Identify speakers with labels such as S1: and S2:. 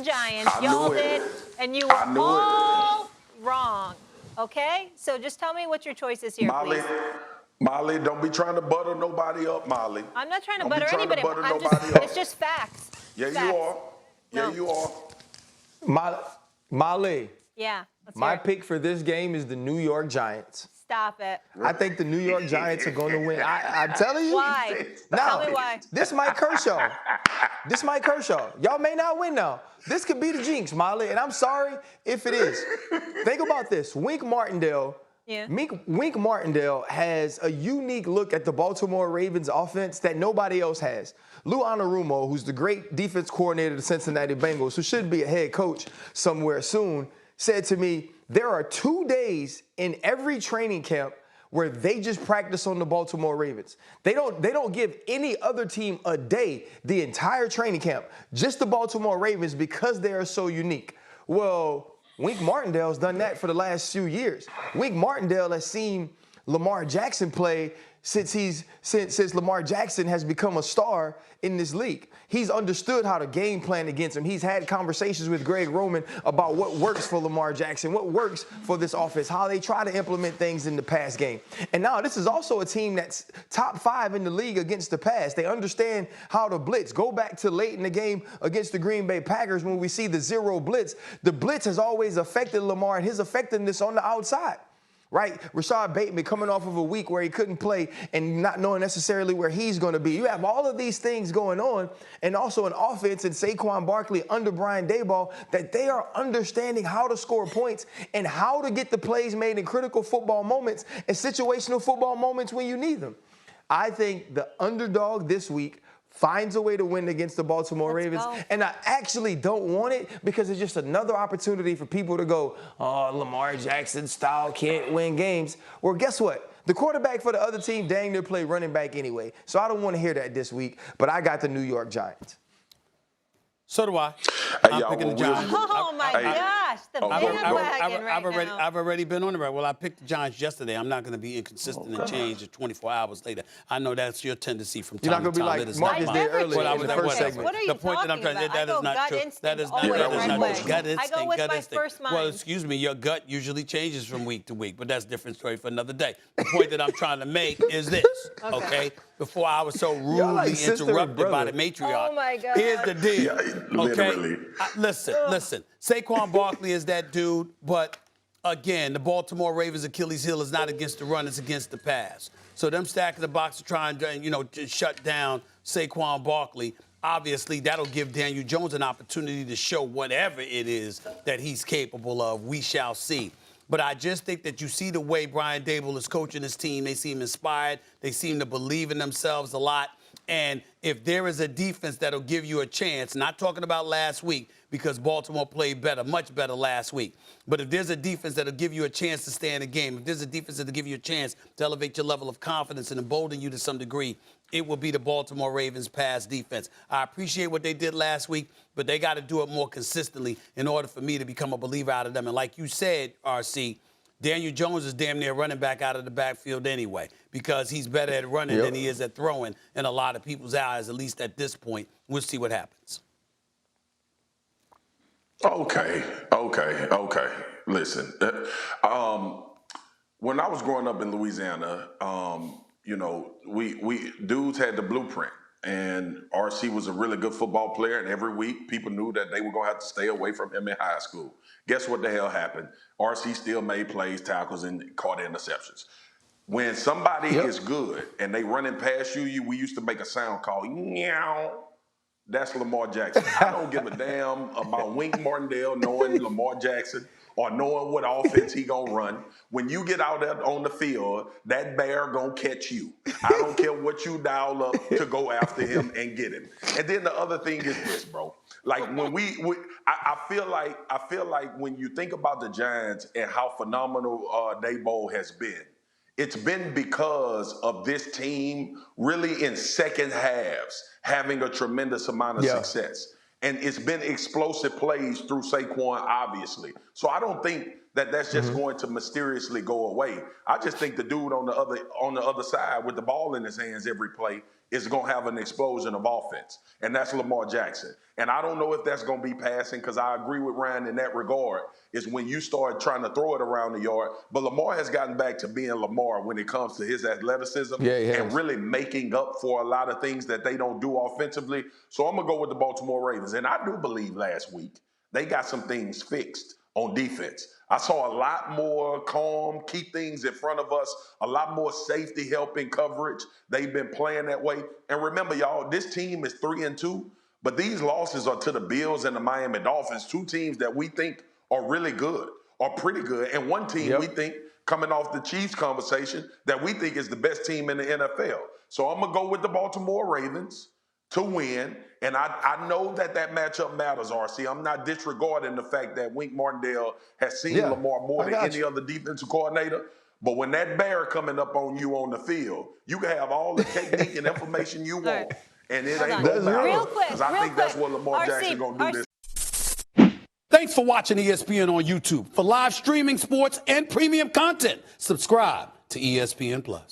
S1: Giants.
S2: I
S1: Y'all
S2: knew it.
S1: did, and you were
S2: I knew
S1: all wrong. Okay? So just tell me what your choice is here,
S2: Molly,
S1: please.
S2: Molly, don't be trying to butter nobody up, Molly.
S1: I'm not trying to
S2: Don't be
S1: butter
S2: trying
S1: anybody
S2: to
S1: up.
S2: butter nobody up.
S1: It's just facts.
S2: Yeah, you
S1: Facts.
S2: are. Yeah,
S1: No.
S2: you are.
S3: Molly,
S1: Yeah. Let's hear
S3: my
S1: it.
S3: pick for this game is the New York Giants.
S1: Stop it.
S3: I think the New York Giants are going to win. I'm telling you.
S1: Why?
S3: Now,
S1: Tell me why.
S3: This Mike Kershaw. Y'all may not win now. This could be the jinx, Molly, and I'm sorry if it is. Think about this. Wink Martindale has a unique look at the Baltimore Ravens offense that nobody else has. Lou Anarumo, who's the great defense coordinator of the Cincinnati Bengals, who should be a head coach somewhere soon, said to me, there are 2 days in every training camp where they just practice on the Baltimore Ravens. They don't give any other team a day the entire training camp, just the Baltimore Ravens, because they are so unique. Well, Wink Martindale's done that for the last few years. Wink Martindale has seen Lamar Jackson play since Lamar Jackson has become a star in this league. He's understood how to game plan against him. He's had conversations with Greg Roman about what works for Lamar Jackson, what works for this offense, how they try to implement things in the pass game. And now this is also a team that's top 5 in the league against the pass. They understand how to blitz. Go back to late in the game against the Green Bay Packers when we see the zero blitz. The blitz has always affected Lamar and his effectiveness on the outside. Right? Rashad Bateman coming off of a week where he couldn't play and not knowing necessarily where he's going to be. You have all of these things going on, and also an offense in Saquon Barkley under Brian Daboll that they are understanding how to score points and how to get the plays made in critical football moments and situational football moments when you need them. I think the underdog this week finds a way to win against the Baltimore Ravens. And I actually don't want it because it's just another opportunity for people to go, oh, Lamar Jackson style can't win games. Well, guess what? The quarterback for the other team dang near play running back anyway. So I don't want to hear that this week, but I got the New York Giants.
S4: So do I.
S2: Hey,
S4: I'm picking the Giants.
S1: Oh, my gosh. The bandwagon right now.
S4: I've already been on it. Well, I picked the Giants yesterday. I'm not going to be inconsistent and change it 24 hours later. I know that's your tendency from time to time.
S3: You're not going to be like Marcus did earlier in the first segment.
S1: What are you
S4: the point that I'm trying to that is not true. That is not gut instinct.
S1: I go with my first mind.
S4: Well, excuse me, your gut usually changes from week to week, but that's a different story for another day. The point that I'm trying to make is this, okay? Before I was so rudely interrupted by the matriarch.
S1: Oh, my God.
S4: Here's the deal, okay?
S2: Literally.
S4: Listen. Saquon Barkley is that dude, but again, the Baltimore Ravens' Achilles heel is not against the run, it's against the pass. So them stacking the box to try and, to shut down Saquon Barkley, obviously that'll give Daniel Jones an opportunity to show whatever it is that he's capable of. We shall see. But I just think that you see the way Brian Daboll is coaching his team. They seem inspired. They seem to believe in themselves a lot. And if there is a defense that'll give you a chance, not talking about last week because Baltimore played better, much better last week. But if there's a defense that'll give you a chance to stay in the game, if there's a defense that'll give you a chance to elevate your level of confidence and embolden you to some degree, it will be the Baltimore Ravens pass defense. I appreciate what they did last week, but they got to do it more consistently in order for me to become a believer out of them. And like you said, RC, Daniel Jones is damn near running back out of the backfield anyway because he's better at running than he is at throwing in a lot of people's eyes, at least at this point. We'll see what happens.
S2: Okay. Listen, when I was growing up in Louisiana, we dudes had the blueprint, and RC was a really good football player, and every week people knew that they were going to have to stay away from him in high school. Guess what the hell happened? RC still made plays, tackles, and caught interceptions. When somebody is good and they running past you, we used to make a sound called meow. That's Lamar Jackson. I don't give a damn about Wink Martindale knowing Lamar Jackson or knowing what offense he gonna run. When you get out there on the field, that bear gonna catch you. I don't care what you dial up to go after him and get him. And then the other thing is this, bro. Like when I feel like when you think about the Giants and how phenomenal Daboll has been, it's been because of this team really in second halves having a tremendous amount of success. And it's been explosive plays through Saquon, obviously. So I don't think that's just going to mysteriously go away. I just think the dude on the other side with the ball in his hands every play is going to have an explosion of offense, and that's Lamar Jackson. And I don't know if that's going to be passing, because I agree with Ryan in that regard, is when you start trying to throw it around the yard. But Lamar has gotten back to being Lamar when it comes to his athleticism and really making up for a lot of things that they don't do offensively. So I'm going to go with the Baltimore Ravens. And I do believe last week they got some things fixed on defense. I saw a lot more calm, keep things in front of us, a lot more safety help in coverage. They've been playing that way. And remember, y'all, this team is 3-2, but these losses are to the Bills and the Miami Dolphins, two teams that we think are really good, or pretty good, and one team we think, coming off the Chiefs conversation, that we think is the best team in the NFL. So I'm going to go with the Baltimore Ravens to win. And I know that matchup matters, RC. I'm not disregarding the fact that Wink Martindale has seen Lamar more than any other defensive coordinator. But when that bear coming up on you on the field, you can have all the technique and information you want, and it ain't going to matter.
S1: Real quick,
S2: because I think that's what Lamar Jackson going to do this.
S4: Thanks for watching ESPN on YouTube. For live streaming, sports, and premium content, subscribe to ESPN+.